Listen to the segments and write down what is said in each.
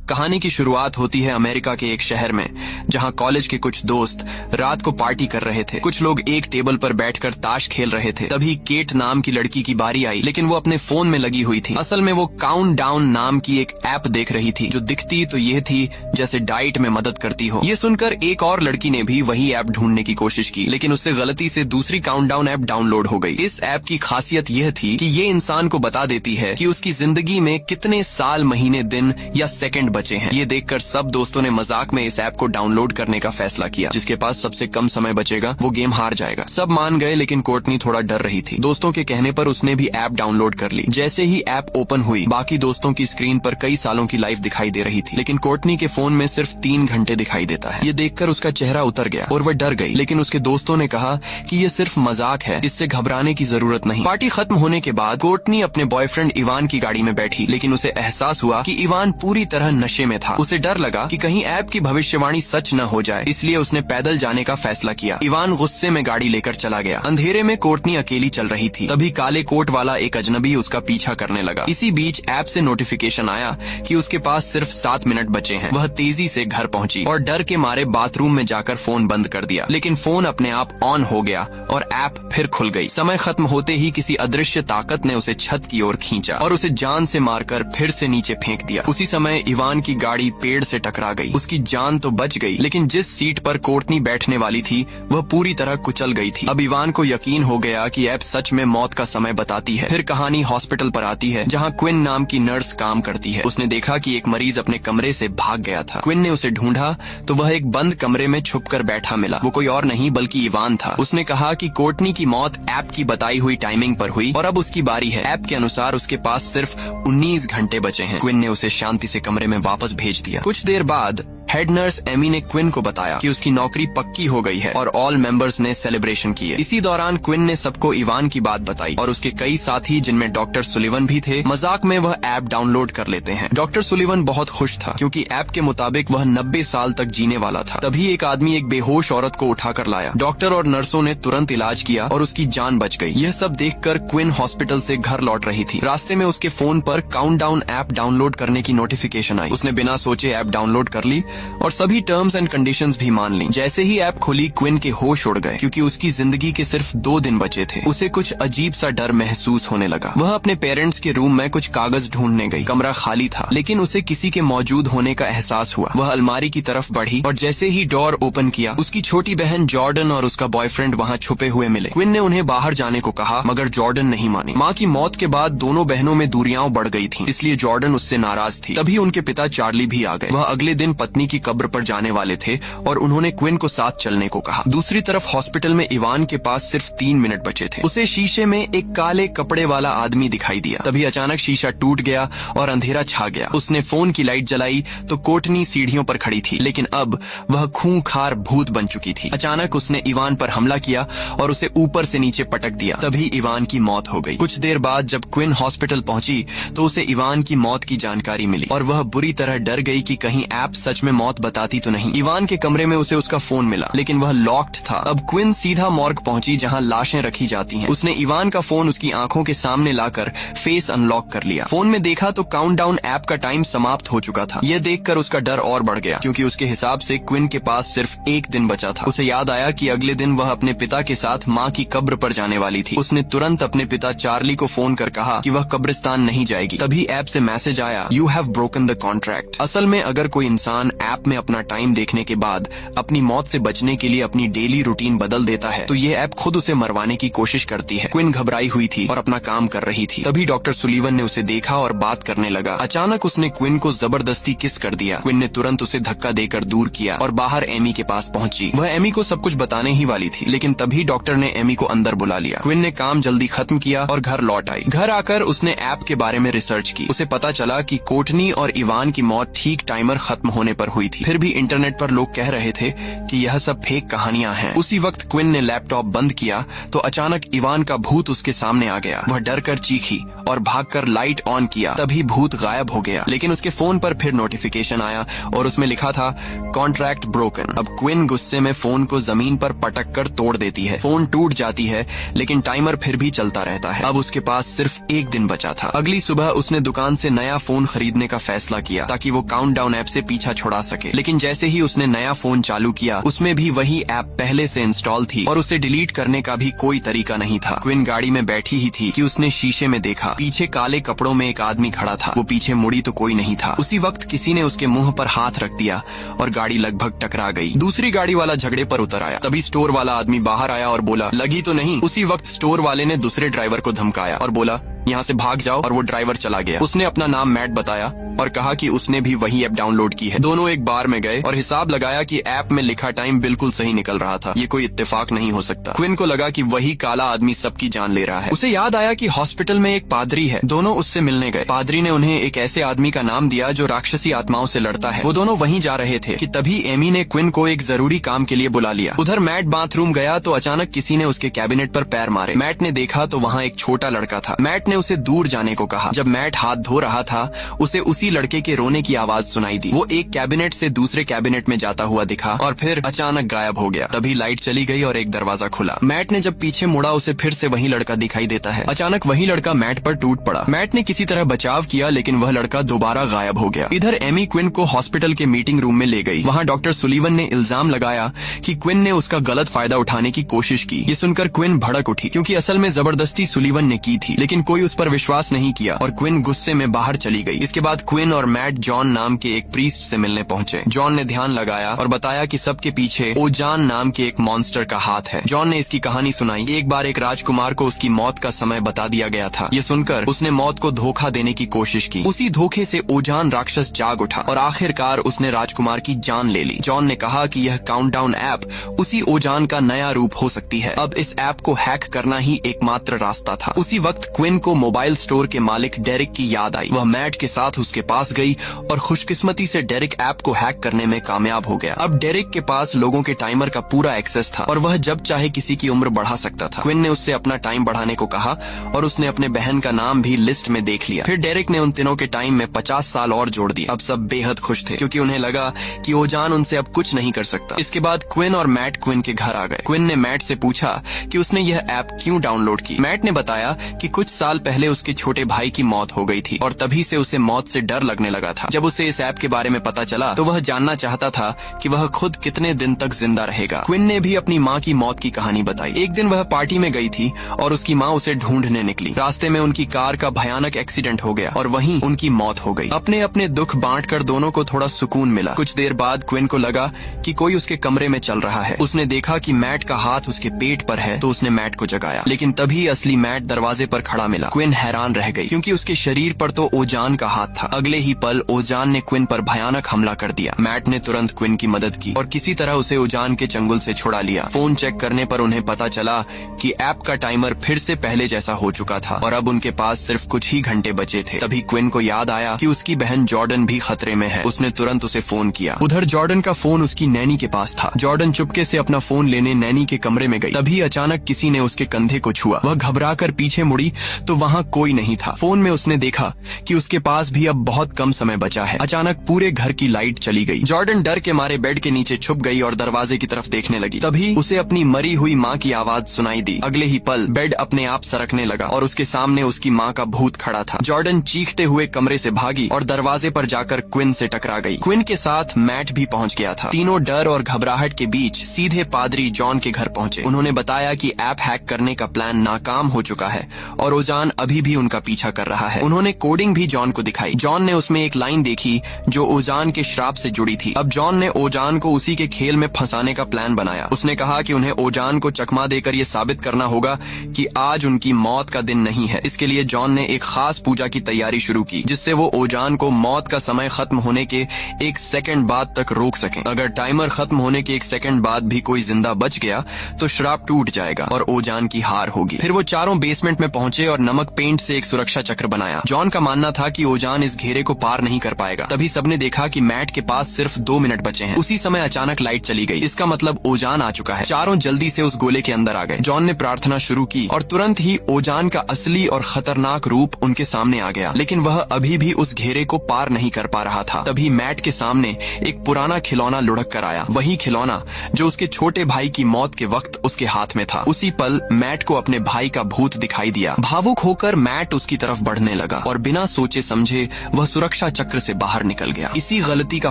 कहानी की शुरुआत होती है अमेरिका के एक शहर में, जहां कॉलेज के कुछ दोस्त रात को पार्टी कर रहे थे। कुछ लोग एक टेबल पर बैठकर ताश खेल रहे थे। तभी केट नाम की लड़की की बारी आई, लेकिन वो अपने फोन में लगी हुई थी। असल में वो काउंटडाउन नाम की एक ऐप देख रही थी, जो दिखती तो ये थी जैसे डाइट में मदद करती हो। ये सुनकर एक और लड़की ने भी वही ऐप ढूंढने की कोशिश की, लेकिन उससे गलती से दूसरी काउंटडाउन ऐप डाउनलोड हो गई। इस ऐप की खासियत यह थी कि ये इंसान को बता देती है कि उसकी जिंदगी में कितने साल, महीने, दिन या सेकंड बचे हैं। ये देखकर सब दोस्तों ने मजाक में इस ऐप को डाउनलोड करने का फैसला किया। जिसके पास सबसे कम समय बचेगा वो गेम हार जाएगा। सब मान गए, लेकिन कोर्टनी थोड़ा डर रही थी। दोस्तों के कहने पर उसने भी ऐप डाउनलोड कर ली। जैसे ही ऐप ओपन हुई, बाकी दोस्तों की स्क्रीन पर कई सालों की लाइफ दिखाई दे रही थी, लेकिन कोर्टनी के फोन में सिर्फ 3 घंटे दिखाई देता है। ये देखकर उसका चेहरा उतर गया और वह डर गई, लेकिन उसके दोस्तों ने कहा कि ये सिर्फ मजाक है, इससे घबराने की जरूरत नहीं। पार्टी खत्म होने के बाद कोर्टनी अपने बॉयफ्रेंड इवान की गाड़ी में बैठी, लेकिन उसे एहसास हुआ कि इवान पूरी तरह नशे में था। उसे डर लगा कि कहीं ऐप की भविष्यवाणी सच न हो जाए, इसलिए उसने पैदल जाने का फैसला किया। इवान गुस्से में गाड़ी लेकर चला गया। अंधेरे में कोर्टनी अकेली चल रही थी। तभी काले कोट वाला एक अजनबी उसका पीछा करने लगा। इसी बीच ऐप से नोटिफिकेशन आया कि उसके पास सिर्फ 7 मिनट बचे हैं। वह तेजी से घर पहुंची और डर के मारे बाथरूम में जाकर फोन बंद कर दिया, लेकिन फोन अपने आप ऑन हो गया और ऐप फिर खुल गई। समय खत्म होते ही किसी अदृश्य ताकत ने उसे छत की ओर खींचा और उसे जान से मारकर फिर से नीचे फेंक दिया। उसी समय इवान की गाड़ी पेड़ से टकरा गई। उसकी जान तो बच गई, लेकिन जिस सीट पर कोर्टनी बैठने वाली थी वह पूरी तरह कुचल गई थी। अब इवान को यकीन हो गया कि ऐप सच में मौत का समय बताती है। फिर कहानी हॉस्पिटल पर आती है, जहां क्विन नाम की नर्स काम करती है। उसने देखा कि एक मरीज अपने कमरे से भाग गया था। क्विन ने उसे ढूंढा तो वह एक बंद कमरे में छुपकर बैठा मिला। वो कोई और नहीं बल्कि इवान था। उसने कहा कि कोर्टनी की मौत ऐप की बताई हुई टाइमिंग पर हुई और अब उसकी बारी है। ऐप के अनुसार उसके पास सिर्फ 19 घंटे बचे हैं। क्विन ने उसे शांति से कमरे में वापस भेज दिया। कुछ देर बाद हेड नर्स एमी ने क्विन को बताया कि उसकी नौकरी पक्की हो गई है और ऑल मेंबर्स ने सेलिब्रेशन किए। इसी दौरान क्विन ने सबको इवान की बात बताई और उसके कई साथी, जिनमें डॉक्टर सुलिवन भी थे, मजाक में वह ऐप डाउनलोड कर लेते हैं। डॉक्टर सुलिवन बहुत खुश था, क्योंकि ऐप के मुताबिक वह 90 साल तक जीने वाला था। तभी एक आदमी एक बेहोश औरत को उठाकर लाया। डॉक्टर और नर्सों ने तुरंत इलाज किया और उसकी जान बच गई। यह सब देखकर क्विन हॉस्पिटल से घर लौट रही थी। रास्ते में उसके फोन पर काउंटडाउन ऐप डाउनलोड करने की नोटिफिकेशन आई। उसने बिना सोचे ऐप डाउनलोड कर ली और सभी टर्म्स एंड कंडीशंस भी मान ली। जैसे ही ऐप खुली, क्विन के होश उड़ गए, क्योंकि उसकी जिंदगी के सिर्फ 2 दिन बचे थे। उसे कुछ अजीब सा डर महसूस होने लगा। वह अपने पेरेंट्स के रूम में कुछ कागज ढूंढने गई। कमरा खाली था, लेकिन उसे किसी के मौजूद होने का एहसास हुआ। वह अलमारी की तरफ बढ़ी और जैसे ही डोर ओपन किया, उसकी छोटी बहन जॉर्डन और उसका बॉयफ्रेंड वहाँ छुपे हुए मिले। क्विन ने उन्हें बाहर जाने को कहा, मगर जॉर्डन नहीं मानी। माँ की मौत के बाद दोनों बहनों में दूरियां बढ़ गई थी, इसलिए जॉर्डन उससे नाराज थी। तभी उनके पिता चार्ली भी आ गए। वह अगले दिन पत्नी की कब्र पर जाने वाले थे और उन्होंने क्विन को साथ चलने को कहा। दूसरी तरफ हॉस्पिटल में इवान के पास सिर्फ 3 मिनट बचे थे। उसे शीशे में एक काले कपड़े वाला आदमी दिखाई दिया। तभी अचानक शीशा टूट गया और अंधेरा छा गया। उसने फोन की लाइट जलाई तो कोर्टनी सीढ़ियों पर खड़ी थी, लेकिन अब वह खूंखार भूत बन चुकी थी। अचानक उसने इवान पर हमला किया और उसे ऊपर से नीचे पटक दिया। तभी इवान की मौत हो गई। कुछ देर बाद जब क्विन हॉस्पिटल पहुंची तो उसे इवान की मौत की जानकारी मिली और वह बुरी तरह डर गई कि कहीं ऐप सच में मौत बताती तो नहीं। इवान के कमरे में उसे उसका फोन मिला, लेकिन वह लॉक्ड था। अब क्विन सीधा मॉर्ग पहुंची, जहां लाशें रखी जाती हैं। उसने इवान का फोन उसकी आंखों के सामने लाकर फेस अनलॉक कर लिया। फोन में देखा तो काउंटडाउन ऐप का टाइम समाप्त हो चुका था। यह देखकर उसका डर और बढ़ गया, क्योंकि उसके हिसाब से क्विन के पास सिर्फ 1 दिन बचा था। उसे याद आया कि अगले दिन वह अपने पिता के साथ माँ की कब्र पर जाने वाली थी। उसने तुरंत अपने पिता चार्ली को फोन कर कहा कि वह कब्रिस्तान नहीं जाएगी। तभी ऐप से मैसेज आया, you have broken the contract. असल में अगर कोई इंसान ऐप में अपना टाइम देखने के बाद अपनी मौत से बचने के लिए अपनी डेली रूटीन बदल देता है, तो ये ऐप खुद उसे मरवाने की कोशिश करती है। क्विन घबराई हुई थी और अपना काम कर रही थी। तभी डॉक्टर सुलीवन ने उसे देखा और बात करने लगा। अचानक उसने क्विन को जबरदस्ती किस कर दिया। क्विन ने तुरंत उसे धक्का देकर दूर किया और बाहर एमी के पास पहुंची। वह एमी को सब कुछ बताने ही वाली थी, लेकिन तभी डॉक्टर ने एमी को अंदर बुला लिया। क्विन ने काम जल्दी खत्म किया और घर लौट आई। घर आकर उसने ऐप के बारे में रिसर्च की। उसे पता चला कि कोर्टनी और इवान की मौत ठीक टाइमर खत्म होने पर हुई थी। फिर भी इंटरनेट पर लोग कह रहे थे कि यह सब फेक कहानियां हैं। उसी वक्त क्विन ने लैपटॉप बंद किया तो अचानक इवान का भूत उसके सामने आ गया। वह डर कर चीखी और भागकर लाइट ऑन किया, तभी भूत गायब हो गया। लेकिन उसके फोन पर फिर नोटिफिकेशन आया और उसमें लिखा था कॉन्ट्रैक्ट ब्रोकन। अब क्विन गुस्से में फोन को जमीन पर पटक कर तोड़ देती है। फोन टूट जाती है लेकिन टाइमर फिर भी चलता रहता है। अब उसके पास सिर्फ एक दिन बचा था। अगली सुबह उसने दुकान से नया फोन खरीदने का फैसला किया ताकि वो काउंटडाउन ऐप से पीछा छुड़ा सके। लेकिन जैसे ही उसने नया फोन चालू किया उसमें भी वही ऐप पहले से इंस्टॉल थी और उसे डिलीट करने का भी कोई तरीका नहीं था। क्विन गाड़ी में बैठी ही थी कि उसने शीशे में देखा, पीछे काले कपड़ों में एक आदमी खड़ा था। वो पीछे मुड़ी तो कोई नहीं था। उसी वक्त किसी ने उसके मुंह पर हाथ रख दिया और गाड़ी लगभग टकरा गई। दूसरी गाड़ी वाला झगड़े पर उतर आया। तभी स्टोर वाला आदमी बाहर आया और बोला लगी तो नहीं। उसी वक्त स्टोर वाले ने दूसरे ड्राइवर को धमकाया और बोला यहाँ से भाग जाओ, और वो ड्राइवर चला गया। उसने अपना नाम मैट बताया और कहा कि उसने भी वही ऐप डाउनलोड की है। दोनों एक बार में गए और हिसाब लगाया कि ऐप में लिखा टाइम बिल्कुल सही निकल रहा था। ये कोई इत्तेफाक नहीं हो सकता। क्विन को लगा कि वही काला आदमी सबकी जान ले रहा है। उसे याद आया कि हॉस्पिटल में एक पादरी है। दोनों उससे मिलने गए। पादरी ने उन्हें एक ऐसे आदमी का नाम दिया जो राक्षसी आत्माओं से लड़ता है। वो दोनों वहीं जा रहे थे कि तभी एमी ने क्विन को एक जरूरी काम के लिए बुला लिया। उधर मैट बाथरूम गया तो अचानक किसी ने उसके कैबिनेट पर पैर मारे। मैट ने देखा तो वहाँ एक छोटा लड़का था। मैट ने उसे दूर जाने को कहा। जब मैट हाथ धो रहा था उसे उसी लड़के के रोने की आवाज सुनाई दी। वो एक कैबिनेट से दूसरे कैबिनेट में जाता हुआ दिखा और फिर अचानक गायब हो गया। तभी लाइट चली गई और एक दरवाजा खुला। मैट ने जब पीछे मुड़ा उसे फिर से वही लड़का दिखाई देता है। अचानक वही लड़का मैट पर टूट पड़ा। मैट ने किसी तरह बचाव किया लेकिन वह लड़का दोबारा गायब हो गया। इधर एमी क्विन को हॉस्पिटल के मीटिंग रूम में ले गई। वहाँ डॉक्टर सुलीवन ने इल्जाम लगाया कि क्विन ने उसका गलत फायदा उठाने की कोशिश की। ये सुनकर क्विन भड़क उठी क्योंकि असल में जबरदस्ती सुलीवन ने की थी, लेकिन कोई उस पर विश्वास नहीं किया और क्विन गुस्से में बाहर चली गई। इसके बाद क्विन और मैट जॉन नाम के एक प्रीस्ट से मिलने पहुंचे। जॉन ने ध्यान लगाया और बताया कि सबके पीछे ओजान नाम के एक मॉन्स्टर का हाथ है। जॉन ने इसकी कहानी सुनाई। एक बार एक राजकुमार को उसकी मौत का समय बता दिया गया था। ये सुनकर उसने मौत को धोखा देने की कोशिश की। उसी धोखे से ओजान राक्षस जाग उठा और आखिरकार उसने राजकुमार की जान ले ली। जॉन ने कहा कि यह काउंटडाउन ऐप उसी ओजान का नया रूप हो सकती है। अब इस ऐप को हैक करना ही एकमात्र रास्ता था। उसी वक्त क्विन को मोबाइल स्टोर के मालिक डेरिक की याद आई। वह मैट के साथ उसके पास गई और खुशकिस्मती से डेरिक ऐप को हैक करने में कामयाब हो गया। अब डेरिक के पास लोगों के टाइमर का पूरा एक्सेस था और वह जब चाहे किसी की उम्र बढ़ा सकता था। क्विन ने उससे अपना टाइम बढ़ाने को कहा और उसने अपने बहन का नाम भी लिस्ट में देख लिया। फिर डेरिक ने उन तीनों के टाइम में 50 साल और जोड़ दिया। अब सब बेहद खुश थे क्योंकि उन्हें लगा कि ओजान उनसे अब कुछ नहीं कर सकता। इसके बाद क्विन और मैट क्विन के घर आ गए। क्विन ने मैट से पूछा कि उसने यह ऐप क्यों डाउनलोड की। मैट ने बताया कि कुछ साल पहले उसके छोटे भाई की मौत हो गई थी और तभी से उसे मौत से डर लगने लगा था। जब उसे इस ऐप के बारे में पता चला तो वह जानना चाहता था कि वह खुद कितने दिन तक जिंदा रहेगा। क्विन ने भी अपनी माँ की मौत की कहानी बताई। एक दिन वह पार्टी में गई थी और उसकी माँ उसे ढूंढने निकली। रास्ते में उनकी कार का भयानक एक्सीडेंट हो गया और वहीं उनकी मौत हो गई। अपने अपने दुख बांटकर दोनों को थोड़ा सुकून मिला। कुछ देर बाद क्विन को लगा कि कोई उसके कमरे में चल रहा है। उसने देखा कि मैट का हाथ उसके पेट पर है तो उसने मैट को जगाया, लेकिन तभी असली मैट दरवाजे पर खड़ा मिला। क्विन हैरान रह गई क्योंकि उसके शरीर पर तो ओजान का हाथ था। अगले ही पल ओजान ने क्विन पर भयानक हमला कर दिया। मैट ने तुरंत क्विन की मदद की और किसी तरह उसे ओजान के चंगुल से छुड़ा लिया। फोन चेक करने पर उन्हें पता चला कि ऐप का टाइमर फिर से पहले जैसा हो चुका था और अब उनके पास सिर्फ कुछ ही घंटे बचे थे। तभी क्विन को याद आया कि उसकी बहन जॉर्डन भी खतरे में है। उसने तुरंत उसे फोन किया। उधर जॉर्डन का फोन उसकी नैनी के पास था। जॉर्डन चुपके से अपना फोन लेने नैनी के कमरे में गई। तभी अचानक किसी ने उसके कंधे को छुआ। वह घबराकर पीछे मुड़ी तो वहाँ कोई नहीं था। फोन में उसने देखा कि उसके पास भी अब बहुत कम समय बचा है। अचानक पूरे घर की लाइट चली गई। जॉर्डन डर के मारे बेड के नीचे छुप गई और दरवाजे की तरफ देखने लगी। तभी उसे अपनी मरी हुई माँ की आवाज सुनाई दी। अगले ही पल बेड अपने आप सरकने लगा और उसके सामने उसकी माँ का भूत खड़ा था। जॉर्डन चीखते हुए कमरे से भागी और दरवाजे पर जाकर क्विन से टकरा गई। क्विन के साथ मैट भी पहुँच गया था। तीनों डर और घबराहट के बीच सीधे पादरी जॉन के घर पहुँचे। उन्होंने बताया कि ऐप हैक करने का प्लान नाकाम हो चुका है और ओजान अभी भी उनका पीछा कर रहा है। उन्होंने कोडिंग भी जॉन को दिखाई। जॉन ने उसमें एक लाइन देखी जो ओजान के श्राप से जुड़ी थी। अब जॉन ने ओजान को उसी के खेल में फंसाने का प्लान बनाया। उसने कहा कि उन्हें ओजान को चकमा देकर ये साबित करना होगा कि आज उनकी मौत का दिन नहीं है। इसके लिए जॉन ने एक खास पूजा की तैयारी शुरू की जिससे वो ओजान को मौत का समय खत्म होने के 1 सेकंड बाद तक रोक सकें। अगर टाइमर खत्म होने के 1 सेकंड बाद भी कोई जिंदा बच गया तो श्राप टूट जाएगा और ओजान की हार होगी। फिर वो चारों बेसमेंट में पहुंचे और नमक पेंट से एक सुरक्षा चक्र बनाया। जॉन का मानना था कि ओजान इस घेरे को पार नहीं कर पाएगा। तभी सबने देखा कि मैट के पास सिर्फ 2 मिनट बचे हैं। उसी समय अचानक लाइट चली गई। इसका मतलब ओजान आ चुका है। चारों जल्दी से उस गोले के अंदर आ गए। जॉन ने प्रार्थना शुरू की और तुरंत ही ओजान का असली और खतरनाक रूप उनके सामने आ गया, लेकिन वह अभी भी उस घेरे को पार नहीं कर पा रहा था। तभी मैट के सामने एक पुराना खिलौना लुढ़क कर आया, वही खिलौना जो उसके छोटे भाई की मौत के वक्त उसके हाथ में था। उसी पल मैट को अपने भाई का भूत दिखाई दिया। भावुक होकर मैट उसकी तरफ बढ़ने लगा और बिना सोचे समझे वह सुरक्षा चक्र से बाहर निकल गया। इसी गलती का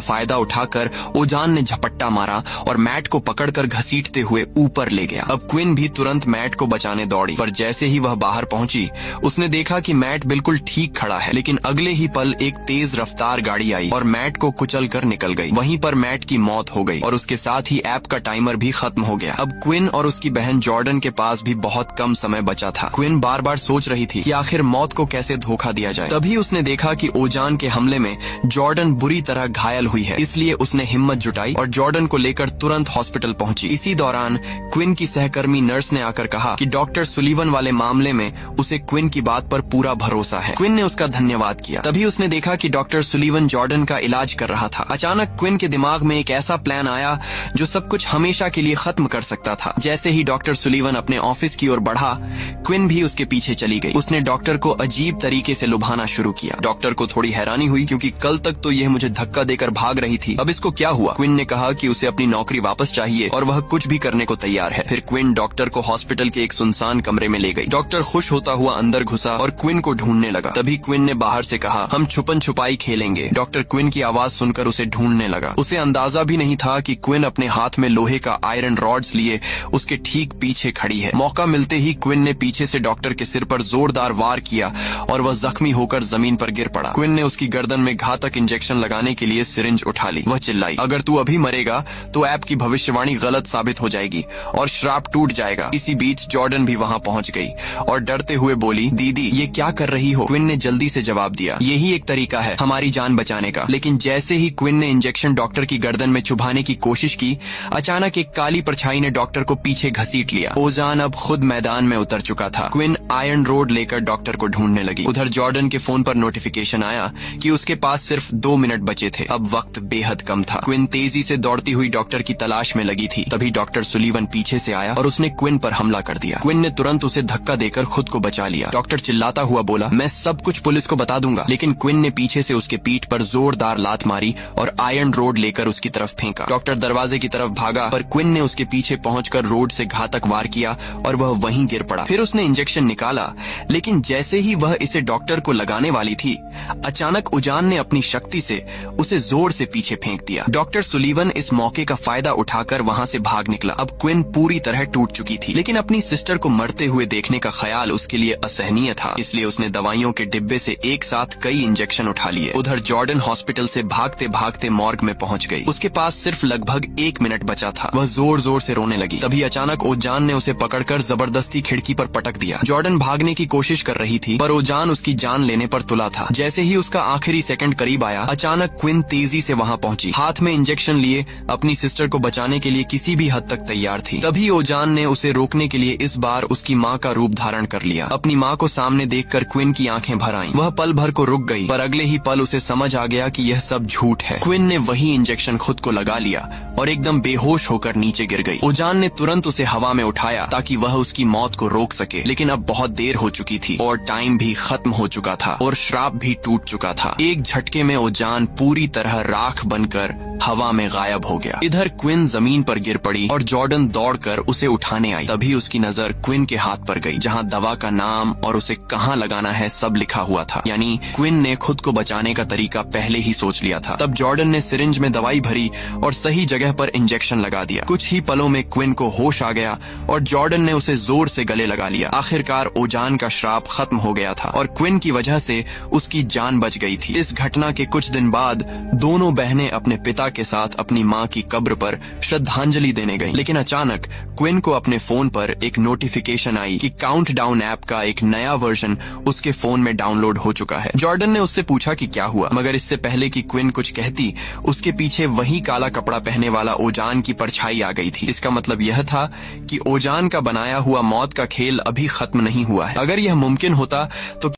फायदा उठाकर ओजान ने झपट्टा मारा और मैट को पकड़कर घसीटते हुए ऊपर ले गया। अब क्विन भी तुरंत मैट को बचाने दौड़ी, पर जैसे ही वह बाहर पहुंची उसने देखा कि मैट बिल्कुल ठीक खड़ा है, लेकिन अगले ही पल एक तेज रफ्तार गाड़ी आई और मैट को कुचल कर निकल गई। वहीं पर मैट की मौत हो गई और उसके साथ ही ऐप का टाइमर भी खत्म हो गया। अब क्विन और उसकी बहन जॉर्डन के पास भी बहुत कम समय बचा था। क्विन बार बार सोच रही थी कि आखिर मौत को कैसे धोखा दिया जाए। तभी उसने देखा कि ओजान के हमले में जॉर्डन बुरी तरह घायल हुई है, इसलिए उसने हिम्मत जुटाई और जॉर्डन को लेकर तुरंत हॉस्पिटल पहुंची। इसी दौरान क्विन की सहकर्मी नर्स ने आकर कहा कि डॉक्टर सुलीवन वाले मामले में उसे क्विन की बात पर पूरा भरोसा है। क्विन ने उसका धन्यवाद किया। तभी उसने देखा कि डॉक्टर सुलीवन जॉर्डन का इलाज कर रहा था। अचानक क्विन के दिमाग में एक ऐसा प्लान आया जो सब कुछ हमेशा के लिए खत्म कर सकता था। जैसे ही डॉक्टर सुलीवन अपने ऑफिस की ओर बढ़ा, क्विन भी उसके पीछे चली गई। उसने डॉक्टर को अजीब तरीके से लुभाना शुरू किया। डॉक्टर को थोड़ी हैरानी हुई, क्योंकि कल तक तो यह मुझे धक्का देकर भाग रही थी, अब इसको क्या हुआ। क्विन ने कहा कि उसे अपनी नौकरी वापस चाहिए और वह कुछ भी करने को तैयार है। फिर क्विन डॉक्टर को हॉस्पिटल के एक सुनसान कमरे में ले गई। डॉक्टर खुश होता हुआ अंदर घुसा और क्विन को ढूंढने लगा। तभी क्विन ने बाहर से कहा, हम छुपन छुपाई खेलेंगे। डॉक्टर क्विन की आवाज सुनकर उसे ढूंढने लगा। उसे अंदाजा भी नहीं था कि क्विन अपने हाथ में लोहे का आयरन रॉड्स लिए उसके ठीक पीछे खड़ी है। मौका मिलते ही क्विन ने पीछे से डॉक्टर के सिर पर जोरदार वार किया और वह जख्मी होकर जमीन पर गिर पड़ा। क्विन ने उसकी गर्दन में घातक इंजेक्शन लगाने के लिए सिरिंज उठा ली। वह चिल्लाई, अगर तू अभी मरेगा तो ऐप की भविष्यवाणी गलत साबित हो जाएगी और श्राप टूट जाएगा। इसी बीच जॉर्डन भी वहाँ पहुँच गई और डरते हुए बोली, दीदी ये क्या कर रही हो। क्विन ने जल्दी से जवाब दिया, यही एक तरीका है हमारी जान बचाने का। लेकिन जैसे ही क्विन ने इंजेक्शन डॉक्टर की गर्दन में चुभाने की कोशिश की, अचानक एक काली परछाई ने डॉक्टर को पीछे घसीट लिया। ओजान अब खुद मैदान में उतर चुका था। क्विन आयरन रोड लेकर डॉक्टर को ढूंढने लगी। उधर जॉर्डन के फोन पर नोटिफिकेशन आया कि उसके पास सिर्फ 2 मिनट बचे थे। अब वक्त बेहद कम था। क्विन तेजी से दौड़ती हुई डॉक्टर की तलाश में लगी थी। तभी डॉक्टर सुलीवन पीछे से आया और उसने क्विन पर हमला कर दिया। क्विन ने तुरंत उसे धक्का देकर खुद को बचा लिया। डॉक्टर चिल्लाता हुआ बोला, मैं सब कुछ पुलिस को बता दूंगा। लेकिन क्विन ने पीछे से उसके पीठ पर जोरदार लात मारी और आयरन रोड लेकर उसकी तरफ फेंका। डॉक्टर दरवाजे की तरफ भागा, पर क्विन ने उसके पीछे पहुंचकर रोड से घातक वार किया और वह वहीं गिर पड़ा। फिर उसने इंजेक्शन निकाला, लेकिन जैसे ही वह इसे डॉक्टर को लगाने वाली थी, अचानक ओजान ने अपनी शक्ति से उसे जोर से पीछे फेंक दिया। डॉक्टर सुलीवन इस मौके का फायदा उठाकर वहां से भाग निकला। अब क्विन पूरी तरह टूट चुकी थी, लेकिन अपनी सिस्टर को मरते हुए देखने का ख्याल उसके लिए असहनीय था, इसलिए उसने दवाइयों के डिब्बे से एक साथ कई इंजेक्शन उठा लिए। उधर जॉर्डन हॉस्पिटल से भागते भागते मॉर्ग में पहुंच गई। उसके पास सिर्फ लगभग 1 मिनट बचा था। वह जोर जोर से रोने लगी। तभी अचानक ओजान ने उसे पकड़कर जबरदस्ती खिड़की पर पटक दिया। जॉर्डन भागने की कोशिश कर रही थी, पर ओजान उसकी जान लेने पर तुला था। जैसे ही उसका आखिरी सेकंड करीब आया, अचानक क्विन तेजी से वहां पहुंची, हाथ में इंजेक्शन लिए अपनी सिस्टर को बचाने के लिए किसी भी हद तक तैयार थी। तभी ओजान ने उसे रोकने के लिए इस बार उसकी माँ का रूप धारण कर लिया। अपनी माँ को सामने देखकर क्विन की आंखें भर आईं। वह पल भर को रुक गई, पर अगले ही पल उसे समझ आ गया कि यह सब झूठ है। क्विन ने वही इंजेक्शन खुद को लगा लिया और एकदम बेहोश होकर नीचे गिर गई। ओजान ने तुरंत उसे हवा में उठाया ताकि वह उसकी मौत को रोक सके, लेकिन अब बहुत देर हो चुकी थी और टाइम भी खत्म हो चुका था और श्राप भी टूट चुका था। एक झटके में ओजान पूरी तरह राख बनकर हवा में गायब हो गया। इधर क्विन जमीन पर गिर पड़ी और जॉर्डन दौड़कर उसे उठाने आई। तभी उसकी नजर क्विन के हाथ पर गई, जहां दवा का नाम और उसे कहां लगाना है सब लिखा हुआ था। यानी क्विन ने खुद को बचाने का तरीका पहले ही सोच लिया था। तब जॉर्डन ने सिरिंज में दवाई भरी और सही जगह पर इंजेक्शन लगा दिया। कुछ ही पलों में क्विन को होश आ गया और जॉर्डन ने उसे जोर से गले लगा लिया। आखिरकार ओजान का श्राप खत्म हो गया था और क्विन की वजह से उसकी जान बच गई थी। इस घटना के कुछ दिन बाद दोनों बहनें अपने पिता पिता के साथ अपनी माँ की कब्र पर श्रद्धांजलि देने गई। लेकिन अचानक क्विन को अपने फोन पर एक नोटिफिकेशन आई कि काउंटडाउन ऐप का एक नया वर्जन उसके फोन में डाउनलोड हो चुका है। जॉर्डन ने उससे पूछा कि क्या हुआ, मगर इससे पहले कि क्विन कुछ कहती, उसके पीछे वही काला कपड़ा पहने वाला ओजान की परछाई आ गई थी। इसका मतलब यह था कि ओजान का बनाया हुआ मौत का खेल अभी खत्म नहीं हुआ है। अगर यह मुमकिन होता तो